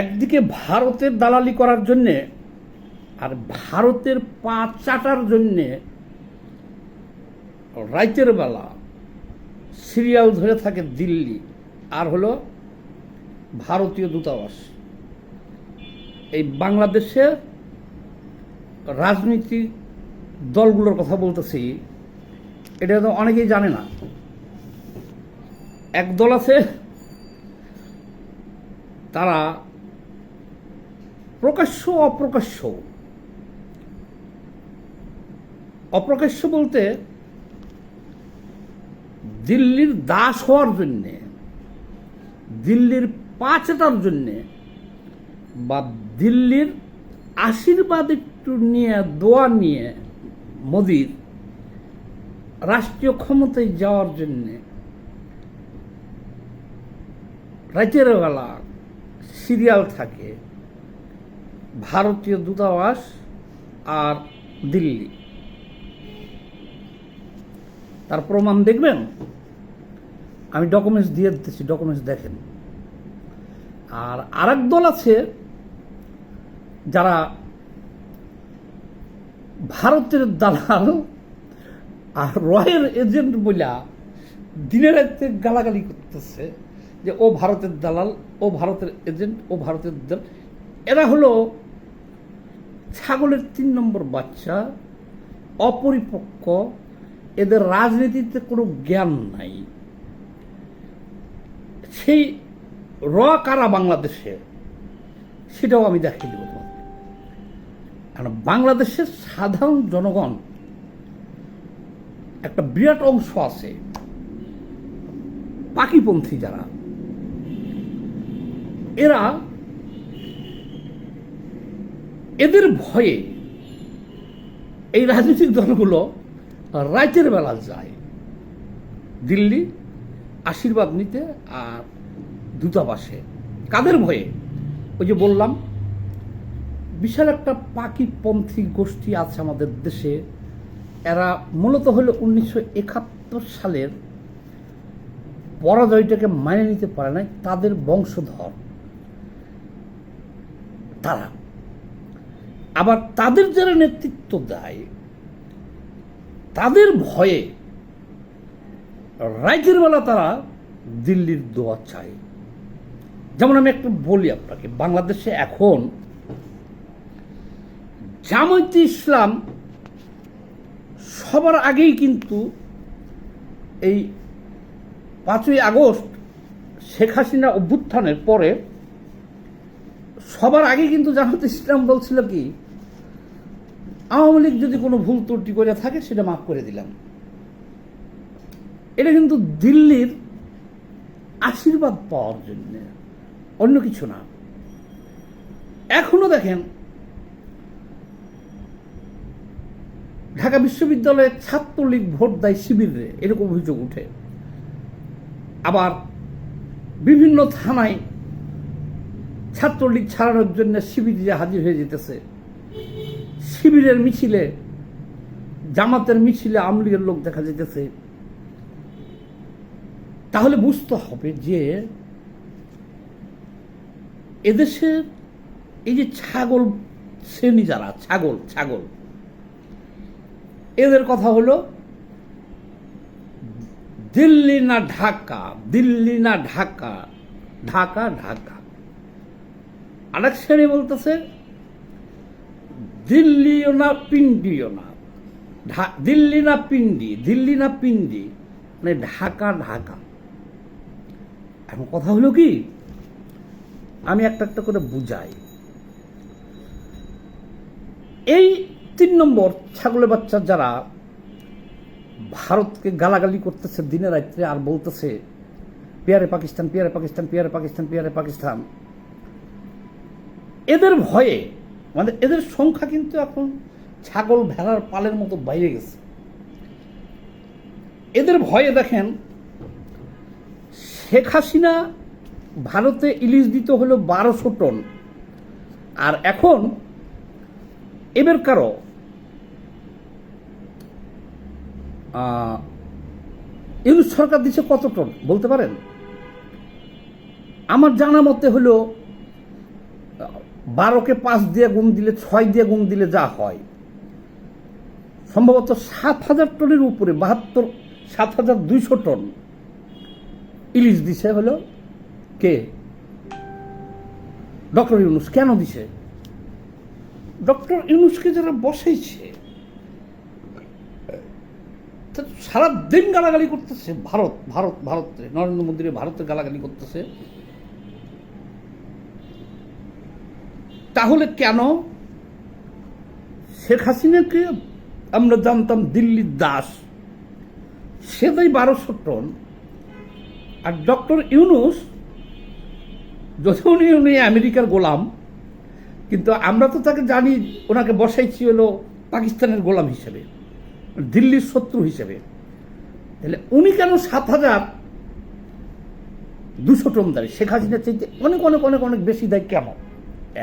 একদিকে ভারতের দালালি করার জন্যে আর ভারতের পা চাটার জন্যে রাতের বেলা সিরিয়াল ধরে থাকে দিল্লি আর হলো ভারতীয় দূতাবাস। এই বাংলাদেশের রাজনৈতিক দলগুলোর কথা বলতেছি, এটা তো অনেকেই জানে না। এক দল আছে, তারা প্রকাশ্য অপ্রকাশ্য বলতে দিল্লির দাস হওয়ার জন্যে, দিল্লির পা চাটার জন্যে বা দিল্লির আশীর্বাদ একটু নিয়ে, দোয়া নিয়ে মোদির রাষ্ট্রীয় ক্ষমতায় যাওয়ার জন্যে রাতের বেলা সিরিয়াল থাকে ভারতীয় দূতাবাস আর দিল্লি। তার প্রমাণ দেখবেন, আমি ডকুমেন্টস দিয়ে দিতেছি, ডকুমেন্টস দেখেন। আর আরেক দল আছে যারা ভারতের দালাল আর রয়ের এজেন্ট বলে দিনে রাতে গালাগালি করতেছে যে ও ভারতের দালাল, ও ভারতের এজেন্ট, ও ভারতের দল। এরা হলো ছাগলের ৩ নম্বর বাচ্চা, অপরিপক্ক, এদের রাজনীতিতে কোনো জ্ঞান নাই। সেই কারা বাংলাদেশে, সেটাও আমি দেখিয়ে দেব তোমাকে। কারণ বাংলাদেশের সাধারণ জনগণ একটা বিরাট অংশ আছে পাকিপন্থী যারা, এদের ভয়ে এই রাজনৈতিক দলগুলো রাতের বেলা যায় দিল্লি আশীর্বাদ নিতে আর দূতাবাসে। কাদের ভয়ে? ওই যে বললাম, বিশাল একটা পাকিপন্থী গোষ্ঠী আছে আমাদের দেশে। এরা মূলত হলো 1971 সালের পরাজয়টাকে মেনে নিতে পারে নাই, তাদের বংশধর তারা। আবার তাদের যারা নেতৃত্ব দেয়, তাদের ভয়ে রাতের বেলা তারা দিল্লির দোয়া চায়। যেমন আমি একটু বলি আপনাকে, বাংলাদেশে এখন জামায়াতে ইসলাম সবার আগেই কিন্তু এই 5ই আগস্ট শেখ হাসিনা অভ্যুত্থানের পরে সবার আগে কিন্তু জামায়াতে ইসলাম বলছিল কি, আওয়ামী লীগ যদি কোনো ভুল ত্রুটি করে থাকে সেটা মাফ করে দিলাম। এটা কিন্তু দিল্লির আশীর্বাদ পাওয়ার জন্য, অন্য কিছু না। এখনো দেখেন ঢাকা বিশ্ববিদ্যালয়ে ছাত্রলীগ ভোট দেয় শিবিরে, এরকম অভিযোগ উঠে। আবার বিভিন্ন থানায় ছাত্রলীগ ছাড়ানোর জন্য শিবিরে হাজির হয়ে যেতেছে। শিবিরের মিছিলে, জামাতের মিছিলে আওয়ামী লীগের লোক দেখা যেতেছে। তাহলে বুঝতে হবে যে এদেশের এই যে ছাগল শ্রেণী যারা, ছাগল এদের কথা হলো দিল্লি না ঢাকা, দিল্লি না ঢাকা, ঢাকা ঢাকা। আরেক শ্রেণী বলতেছে দিল্লিও না পিন্ডিও না, দিল্লি না পিন্ডি, দিল্লি না পিন্ডি, মানে ঢাকা ঢাকা। এখন কথা হলো কি, আমি একটা একটা করে বুঝাই। এই 3 নম্বর ছাগলের বাচ্চা যারা ভারতকে গালাগালি করতেছে দিনে রাত্রে আর বলতেছে পিয়ারে পাকিস্তান, পিয়ারে পাকিস্তান, পিয়ারে পাকিস্তান, পিয়ারে পাকিস্তান, এদের ভয়ে, মানে এদের সংখ্যা কিন্তু এখন ছাগল ভেড়ার পালের মতো বাইরে গেছে। এদের ভয়ে দেখেন শেখ হাসিনা ভারতে ইলিশ দিতে হলো 1200 টন, আর এখন এবার কারো ইউনুস সরকার দিচ্ছে কত টন বলতে পারেন? আমার জানা মতে হলো 12কে 5 দিয়ে গুণ দিলে 6 দিয়ে গুণ দিলে যা হয় সম্ভবত 7,000 টনের উপরে 7,200 টন ইলিশ দিছে হলো কে? ডক্টর ইউনূস। কেন দিছে? ডক্টর ইউনূসকে যারা বসাইছে সারা দিন গালাগালি করতেছে, ভারত ভারত ভারত, নরেন্দ্র মোদী ভারতের গালাগালি করতেছে। তাহলে কেন শেখ হাসিনাকে আমরা জানতাম দিল্লির দাস, সে তাই 1200 টন, আর ডক্টর ইউনূস যদিও উনি আমেরিকার গোলাম, কিন্তু আমরা তো তাকে জানি ওনাকে বসাইছি হলো পাকিস্তানের গোলাম হিসেবে, দিল্লির শত্রু হিসেবে। তাহলে উনি কেন 7,200 টন দেয়? শেখ হাসিনার চাইতে অনেক অনেক অনেক অনেক বেশি দেয় কেন?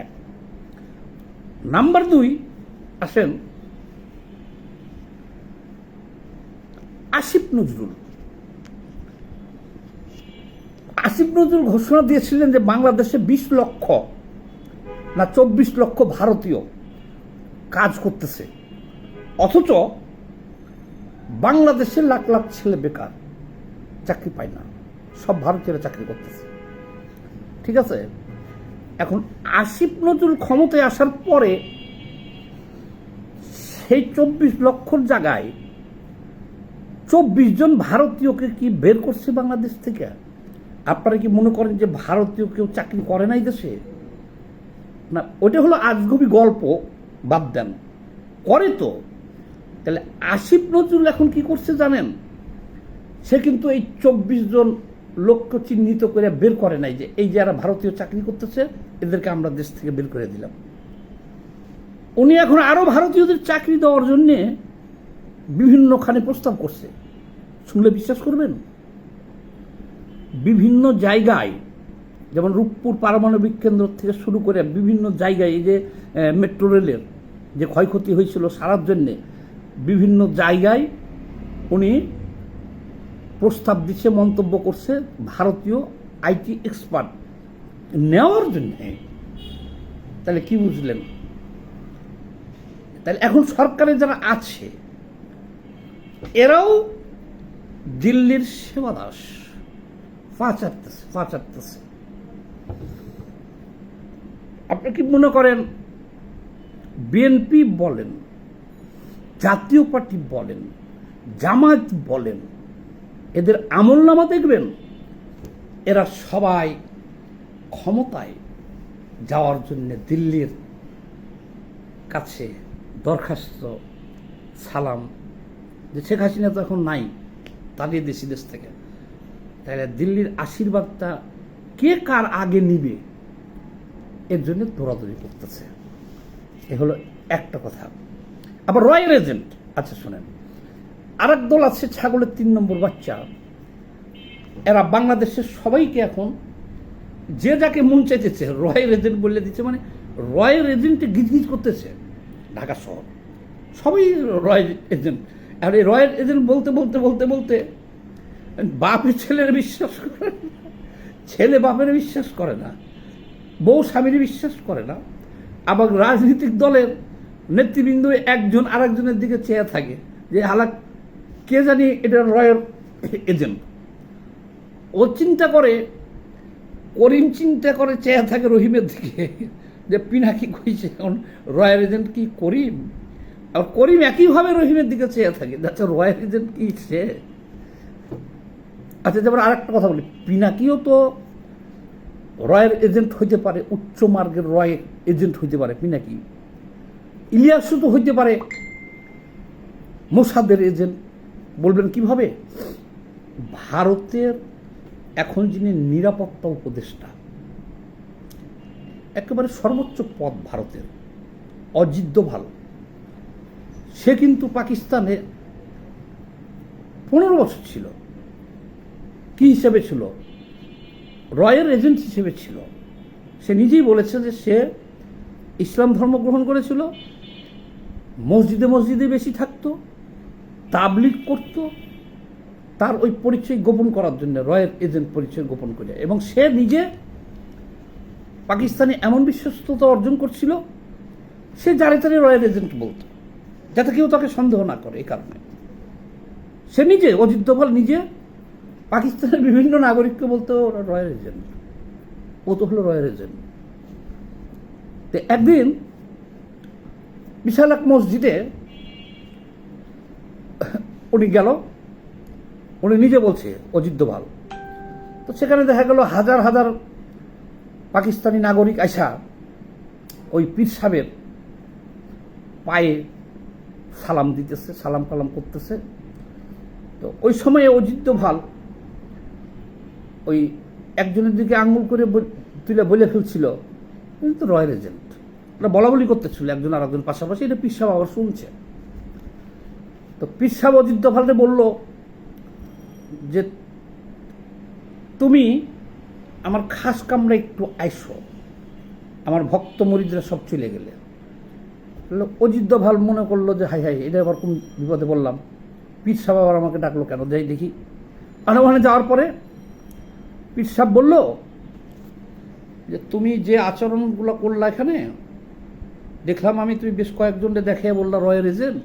এক। নাম্বার 2, আসেন আসিফ নজরুল ঘোষণা দিয়েছিলেন যে বাংলাদেশে 20 লক্ষ না 24 লক্ষ ভারতীয় কাজ করতেছে, অথচ বাংলাদেশে লাখ লাখ ছেলে বেকার, চাকরি পায় না, সব ভারতীয়রা চাকরি করতেছে। ঠিক আছে, এখন আসিফ নজরুল ক্ষমতায় আসার পরে সেই 24 লক্ষর জায়গায় 24 জন ভারতীয়কে কি বের করছে বাংলাদেশ থেকে? আপনারা কি মনে করেন যে ভারতীয় কেউ চাকরি করে না এই দেশে? না, ওটা হলো আজগুবি গল্প, বাদ দেন, করে তো। তাহলে আসিফ নজরুল এখন কি করছে জানেন? সে কিন্তু এই 24 জন লোককে চিহ্নিত করে বের করে নাই যে এই যারা ভারতীয় চাকরি করতেছে এদেরকে আমরা দেশ থেকে বের করে দিলাম। উনি এখন আরো ভারতীয়দের চাকরি দেওয়ার জন্যে বিভিন্নখানে প্রস্তাব করছে, শুনলে বিশ্বাস করবেন। বিভিন্ন জায়গায়, যেমন রূপপুর পারমাণবিক কেন্দ্র থেকে শুরু করে বিভিন্ন জায়গায়, এই যে মেট্রো রেলের যে ক্ষয়ক্ষতি হয়েছিল সারার জন্যে বিভিন্ন জায়গায় উনি প্রস্তাব দিচ্ছে, মন্তব্য করছে ভারতীয় আইটি এক্সপার্ট নেওয়ার জন্যে। তাহলে কি বুঝলেন? তাহলে এখন সরকারে যারা আছে এরাও দিল্লির সেবাদাস, পাচারতেছে। আপনি কি মনে করেন বিএনপি বলেন, জাতীয় পার্টি বলেন, জামাত বলেন, এদের আমলনামা দেখবেন এরা সবাই ক্ষমতায় যাওয়ার জন্য দিল্লির কাছে দরখাস্ত, সালাম, যে শেখ হাসিনা তো এখন নাই, তাড়িয়ে দিয়েছি দেশ থেকে, তাহলে দিল্লির আশীর্বাদটা কে কার আগে নিবে এর জন্য দৌড়াদৌড়ি করতেছে। এ হলো একটা কথা। আবার রয়ের এজেন্ট, আচ্ছা শোনেন, আর এক দল আছে ছাগলের 3 নম্বর বাচ্চা, এরা বাংলাদেশের সবাইকে এখন যে যাকে মন চাইতেছে রয়ের এজেন্ট বলে দিচ্ছে, মানে রয়ের এজেন্টে গিজগিজ করতেছে ঢাকা শহর, সবাই রয়ের এজেন্ট। আর এই রয়ের এজেন্ট বলতে বলতে বলতে বলতে বাপের ছেলের বিশ্বাস করে না, ছেলে বাপের বিশ্বাস করে না, বউ স্বামীর বিশ্বাস করে না, আবার রাজনৈতিক দলের নেতৃবৃন্দ একজন আরেকজনের দিকে চেয়ে থাকে যে হালাক কে জানি এটা রয়ের এজেন্ট। ও চিন্তা করে, করিম চিন্তা করে চেয়ে থাকে রহিমের দিকে যে পিনাকি কইছে এখন রয়ের এজেন্ট কি করিম, আর করিম একইভাবে রহিমের দিকে চেয়ে থাকে যাচ্ছে রয়ের এজেন্ট কি সে। আচ্ছা, যেমন আরেকটা কথা বলি, পিনাকিও তো রয়ের এজেন্ট হইতে পারে, উচ্চ মার্গের রয়ের এজেন্ট হইতে পারে পিনাকি। ইলিয়াসও তো হইতে পারে মোসাদের এজেন্ট। বলবেন কিভাবে? ভারতের এখন যিনি নিরাপত্তা উপদেষ্টা, একেবারে সর্বোচ্চ পদ ভারতের, অজিত দোভাল, সে কিন্তু পাকিস্তানে 15 বছর ছিল। কি হিসেবে ছিল? রয়ের এজেন্ট হিসেবে ছিল। সে নিজেই বলেছে যে সে ইসলাম ধর্ম গ্রহণ করেছিল, মসজিদে মসজিদে বেশি থাকতো, তাবলিগ করত, তার ওই পরিচয় গোপন করার জন্য রয়ের এজেন্ট পরিচয় গোপন করে, এবং সে নিজে পাকিস্তানি এমন বিশ্বস্ততা অর্জন করছিল, সে যারে তারে রয়্যাল এজেন্ট বলতো, যাতে কেউ তাকে সন্দেহ না করে। এই কারণে সে নিজে, অজিত দোভাল নিজে পাকিস্তানের বিভিন্ন নাগরিককে বলতো ওরা রয়্যাল এজেন্ট, ও তো হলো রয়্যাল এজেন্ট। তো একদিন বিশাল এক মসজিদে উনি গেল, উনি নিজে বলছে অজিত দোভাল। তো সেখানে দেখা গেল হাজার হাজার পাকিস্তানি নাগরিক আইসা ওই পীর সাহেবের পায়ে সালাম দিতেছে, সালাম কালাম করতেছে। তো ওই সময়ে অজিত দোভাল ওই একজনের দিকে আঙুল করে তুলে বলে ফেলছিল তো রয়্যাল এজেন্ট। ওরা বলা বলি করতেছিল একজন আর একজন পাশাপাশি, এটা পীর সাহেব আবার শুনছে। তো পীর সাহেব অজিত দোভালকে বলল যে তুমি আমার খাস কামরা একটু আইসো, আমার ভক্ত মরিদরা সব চলে গেলে। অজিত দোভাল মনে করলো যে হাই হাই, এটা আবার কোন বিপদে বললাম, পীর সাহেব আবার আমাকে ডাকলো কেন, যাই দেখি। আর ওখানে যাওয়ার পরে পীর সাহেব বলল যে তুমি যে আচরণগুলো করলা এখানে দেখলাম আমি, তুমি বেশ কয়েকজনকে দেখে বললা রয়্যাল এজেন্ট,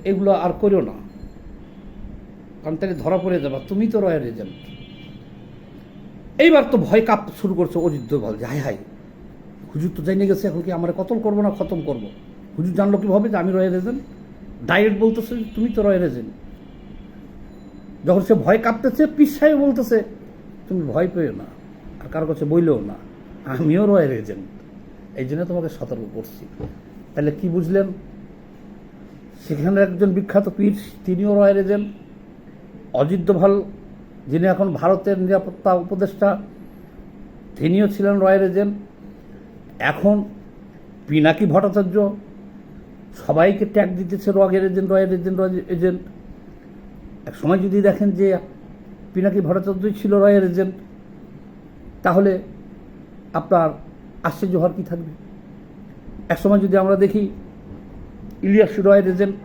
এগুলো আর করিও না, কারণ তাহলে ধরা পড়ে যাবা, তুমি তো রয়্যাল এজেন্ট। এইবার তো ভয় কাঁপ শুরু করছে অজিত দোভাল যে হাই হাই, হুজুর তো জানিয়ে গেছে, এখন কি আমার কতল করবো না খতম করবো? হুজুর জানলো কীভাবে যে আমি রয়্যাল এজেন্ট? ডাইরেক্ট বলতেছে তুমি তো রয়্যাল এজেন্ট। যখন সে ভয় কাঁপতেছে, পীর সাহেব বলতেছে তুমি ভয় পেও না, আর কারো কাছে বইলেও না, আমিও রয়্যাল এজেন্ট, এই জন্য তোমাকে সতর্ক করছি। তাহলে কি বুঝলেন? সেখানে একজন বিখ্যাত পীর, তিনিও রয়্যাল এজেন্ট। অজিত দোভাল যিনি এখন ভারতের নিরাপত্তা উপদেষ্টা, তিনিও ছিলেন রয়্যাল এজেন্ট। এখন পিনাকি ভট্টাচার্য সবাইকে ট্যাগ দিতেছে royal agent, royal agent, royal agent. এক সময় যদি দেখেন যে পিনাকি ভট্টাচার্যই ছিল রয়্যাল এজেন্ট, তাহলে আপনার আশ্চর্য হওয়ার কি থাকবে? এক সময় যদি আমরা দেখি ইলিয়াস রয়্যাল এজেন্ট,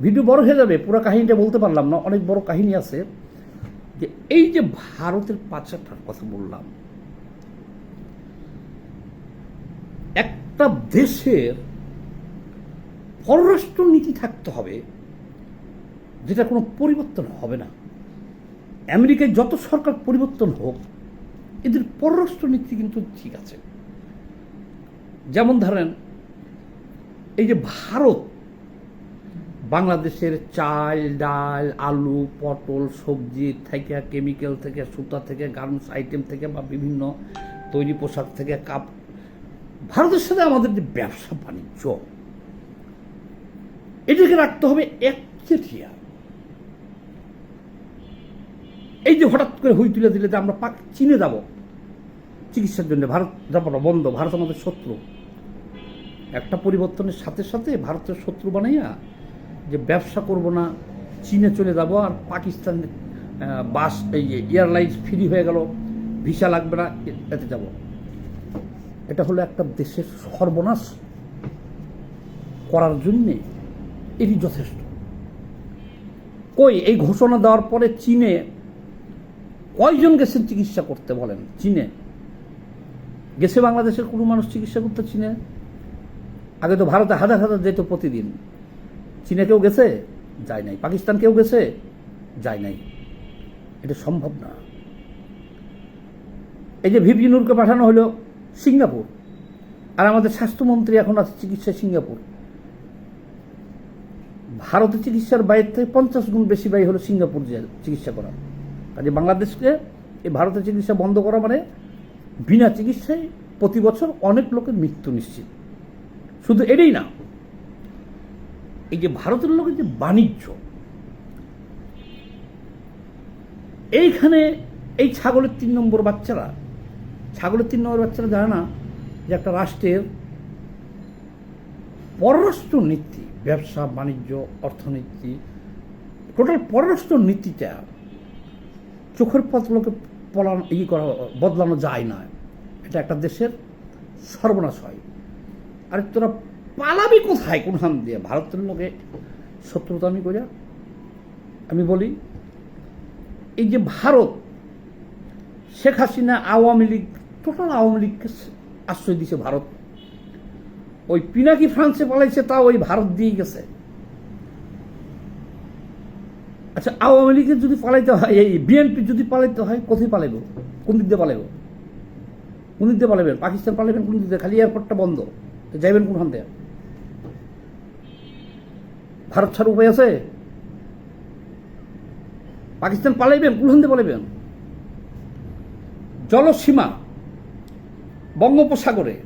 ভিডিও বড় হয়ে যাবে, পুরো কাহিনীটা বলতে পারলাম না, অনেক বড় কাহিনী আছে। যে এই যে ভারতের পাচারটার কথা বললাম, একটা দেশের পররাষ্ট্র নীতি থাকতে হবে যেটা কোনো পরিবর্তন হবে না। আমেরিকায় যত সরকার পরিবর্তন হোক, এদের পররাষ্ট্র নীতি কিন্তু ঠিক আছে। যেমন ধরেন এই যে ভারত বাংলাদেশের চাল ডাল আলু পটল সবজি থেকে, কেমিক্যাল থেকে, সুতা থেকে, গার্মেন্টস আইটেম থেকে, বা বিভিন্ন তৈরি পোশাক থেকে, কাপ, ভারতের সাথে আমাদের যে ব্যবসা বাণিজ্য, এটাকে রাখতে হবে একচেটিয়া। এই যে হঠাৎ করে হই তুলে দিলে যে আমরা চীনে যাব চিকিৎসার জন্য, ভারত যাবো বন্ধ, ভারত আমাদের শত্রু। একটা পরিবর্তনের সাথে সাথে ভারতের শত্রু বানাইয়া যে ব্যবসা করব না, চীনে চলে যাব, আর পাকিস্তান বাস এই এয়ারলাইন্স ফ্রি হয়ে গেল, ভিসা লাগবে না, এতে যাব। এটা হলো একটা দেশের সর্বনাশ করার জন্যে এটি যথেষ্ট। কই এই ঘোষণা দেওয়ার পরে চীনে কয়জন গেছেন চিকিৎসা করতে বলেন? চীনে গেছে বাংলাদেশের কোনো মানুষ চিকিৎসা করতে চীনে? আগে তো ভারতে হাজার হাজার যেত প্রতিদিন, চীনে কেউ গেছে? যায় নাই। পাকিস্তান কেউ গেছে? যায় নাই। এটা সম্ভব না। এই যে ভিপি নূরকে পাঠানো হলো সিঙ্গাপুর, আর আমাদের স্বাস্থ্যমন্ত্রী এখন আছে চিকিৎসায় সিঙ্গাপুর। ভারতে চিকিৎসার বাইরে থেকে 50 গুণ বেশি ব্যয় হলো সিঙ্গাপুর চিকিৎসা করা। কাজে বাংলাদেশকে এই ভারতের চিকিৎসা বন্ধ করা মানে বিনা চিকিৎসায় প্রতি বছর অনেক লোকের মৃত্যু নিশ্চিত। শুধু এটাই না, এই যে ভারতের লোকের যে বাণিজ্য, এইখানে এই ছাগলের 3 নম্বর বাচ্চারা জানে না যে একটা রাষ্ট্রের পররাষ্ট্র নীতি, ব্যবসা বাণিজ্য, অর্থনীতি, টোটাল পররাষ্ট্র নীতিটা চোখের পলকে বদলানো যায় না। এটা একটা দেশের সর্বনাশ হয়। আর তোরা পালাবি কোথায়, কোনখান দিয়ে? ভারতের লোকে শত্রুতা আমি করি। আমি বলি এই যে ভারত, শেখ হাসিনা আওয়ামী লীগ টোটাল আওয়ামী লীগকে আশ্রয় দিয়েছে ভারত। ওই পিনাকি ফ্রান্সে পালাইছে, তা ওই ভারত দিয়েই গেছে। আচ্ছা, আওয়ামী লীগের যদি পালাইতে হয়, এই বিএনপি যদি পালাইতে হয়, কোথায় পালাইব? কোন দিক দিয়ে পালাইব? কোন দিক দিয়ে পালাবেন? পাকিস্তান পালাবেন কোন দিক দিয়ে? খালি এয়ারপোর্টটা বন্ধ, যাইবেন কোনখান দিয়ে? ভারত ছাড়া উপায় আছে? পাকিস্তান পালাইবেন কোনখান দিয়ে পালাইবেন? জলসীমা বঙ্গোপসাগরে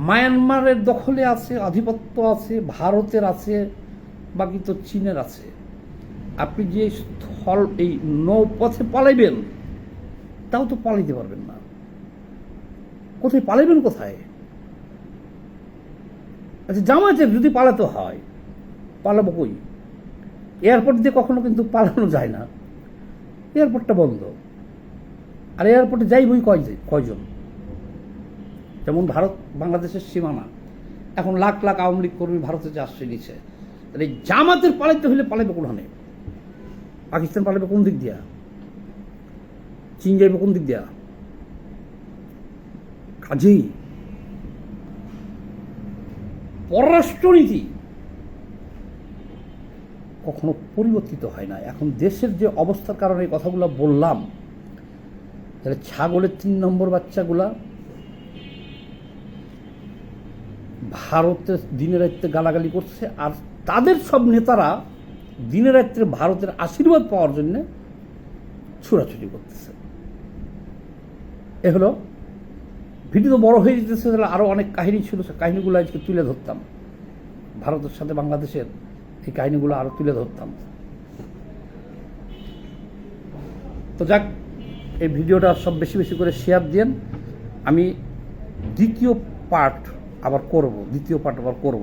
মায়ানমারের দখলে আছে, আধিপত্য আছে, ভারতের আছে, বাকি তো চীনের আছে। আপনি যে স্থল এই নৌপথে পালাইবেন, তাও তো পালাইতে পারবেন না। কোথায় পালাইবেন? কোথায়? আচ্ছা, জামায়াতের যদি পালাতে হয়, পালাবো কই? এয়ারপোর্ট দিয়ে কখনো কিন্তু পালানো যায় না, এয়ারপোর্টটা বন্ধ। আর এয়ারপোর্টে যাইবই কয়জন? যেমন ভারত বাংলাদেশের সীমানা, এখন লাখ লাখ আওয়ামী লীগ কর্মী ভারতে যে আশ্রয় নিচ্ছে। তাহলে জামাতের পালাইতে হইলে পালাইবে কোনখানে? পাকিস্তান পালাবে কোন দিক দিয়া? চীন যাইবে কোন দিক দিয়া? কাজেই পররাষ্ট্রনীতি কখনো পরিবর্তিত হয় না। এখন দেশের যে অবস্থার কারণে এই কথাগুলো বললাম, তাহলে ছাগলের 3 নম্বর বাচ্চাগুলা ভারতের দিনে রাত্রে গালাগালি করছে, আর তাদের সব নেতারা দিনে রাত্রে ভারতের আশীর্বাদ পাওয়ার জন্য ছুটাছুটি করতেছে। এ হলো ভিডিও। তো বড় হয়ে যেতেছে, তাহলে আরও অনেক কাহিনী ছিল, সে কাহিনীগুলো আজকে তুলে ধরতাম। ভারতের সাথে বাংলাদেশের এই কাহিনীগুলো আরও তুলে ধরতাম। তো যাক, এই ভিডিওটা সব বেশি বেশি করে শেয়ার দেন। আমি দ্বিতীয় পার্ট আবার করব।